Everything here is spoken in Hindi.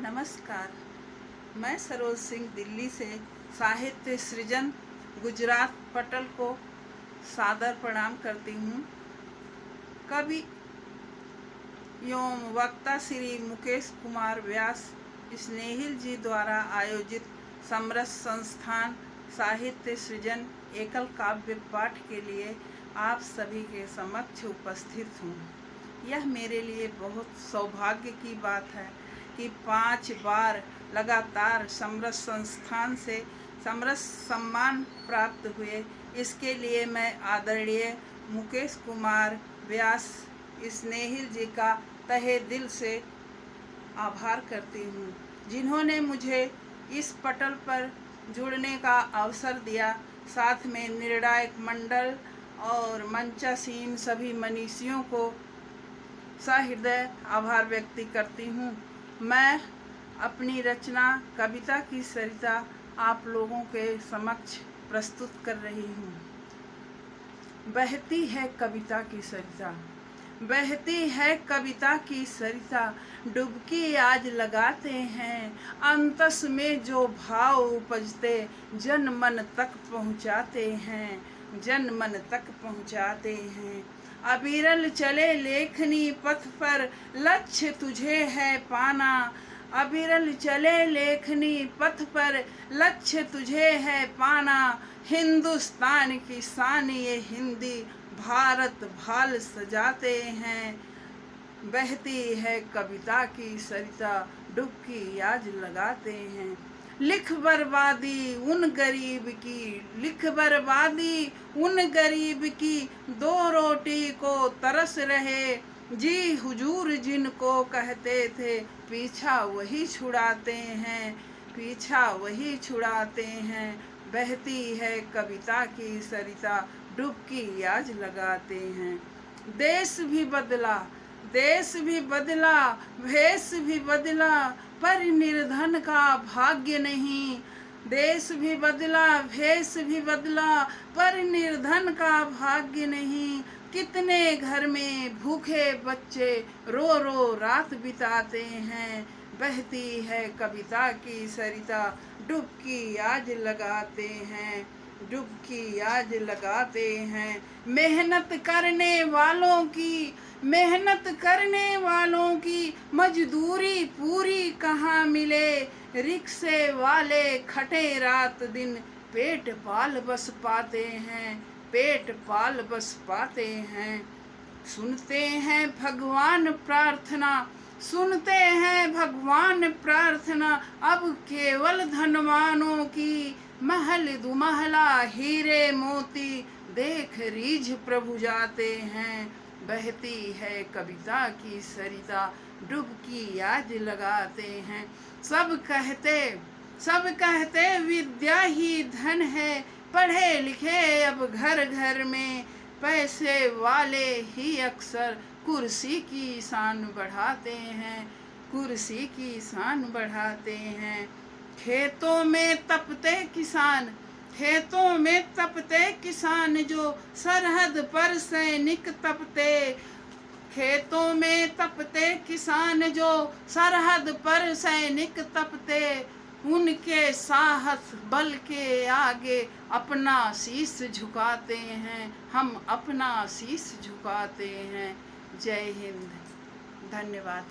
नमस्कार। मैं सरोज सिंह दिल्ली से साहित्य सृजन गुजरात पटल को सादर प्रणाम करती हूँ। कवि एवं वक्ता श्री मुकेश कुमार व्यास स्नेहिल जी द्वारा आयोजित समरस संस्थान साहित्य सृजन एकल काव्य पाठ के लिए आप सभी के समक्ष उपस्थित हूँ। यह मेरे लिए बहुत सौभाग्य की बात है कि 5 बार लगातार समरस संस्थान से समरस सम्मान प्राप्त हुए। इसके लिए मैं आदरणीय मुकेश कुमार व्यास स्नेहिल जी का तहे दिल से आभार करती हूँ, जिन्होंने मुझे इस पटल पर जुड़ने का अवसर दिया। साथ में निर्णायक मंडल और मंचासीन सभी मनीषियों को सहृदय आभार व्यक्त करती हूँ। मैं अपनी रचना कविता की सरिता आप लोगों के समक्ष प्रस्तुत कर रही हूँ। बहती है कविता की सरिता, बहती है कविता की सरिता, डुबकी आज लगाते हैं। अंतस में जो भाव उपजते जन मन तक पहुँचाते हैं, जन मन तक पहुँचाते हैं। अविरल चले लेखनी पथ पर लक्ष्य तुझे है पाना, अविरल चले लेखनी पथ पर लक्ष्य तुझे है पाना। हिंदुस्तान की शान ये हिंदी भारत भाल सजाते हैं। बहती है कविता की सरिता, डुबकी आज लगाते हैं। लिख बर्बादी उन गरीब की, लिख बर्बादी उन गरीब की, 2 रोटी को तरस रहे। जी हुजूर जिनको कहते थे, पीछा वही छुड़ाते हैं, पीछा वही छुड़ाते हैं। बहती है कविता की सरिता, डुबकी आज लगाते हैं। देश भी बदला, देश भी बदला, भेष भी बदला, पर निर्धन का भाग्य नहीं। देश भी बदला, भेष भी बदला, पर निर्धन का भाग्य नहीं। कितने घर में भूखे बच्चे रो रो रात बिताते हैं। बहती है कविता की सरिता, डुबकी आज लगाते हैं, डुबकी आज लगाते हैं। मेहनत करने वालों की, मेहनत करने वालों की मजदूरी पूरी कहाँ मिले। रिक्शे वाले खटे रात दिन, पेट पाल बस पाते हैं, पेट पाल बस पाते हैं। सुनते हैं भगवान प्रार्थना, सुनते हैं भगवान प्रार्थना, अब केवल धनवानों की। महल दुमहला हीरे मोती, देख रीझ प्रभु जाते हैं। बहती है कविता की सरिता, डुबकी आज लगाते हैं। सब कहते विद्या ही धन है, पढ़े लिखे अब घर घर में। पैसे वाले ही अक्सर कुर्सी की शान बढ़ाते हैं, कुर्सी की शान बढ़ाते हैं। खेतों में तपते किसान, खेतों में तपते किसान, जो सरहद पर सैनिक तपते। खेतों में तपते किसान, जो सरहद पर सैनिक तपते। उनके साहस बल के आगे अपना शीश झुकाते हैं, हम अपना शीश झुकाते हैं। जय हिंद। धन्यवाद।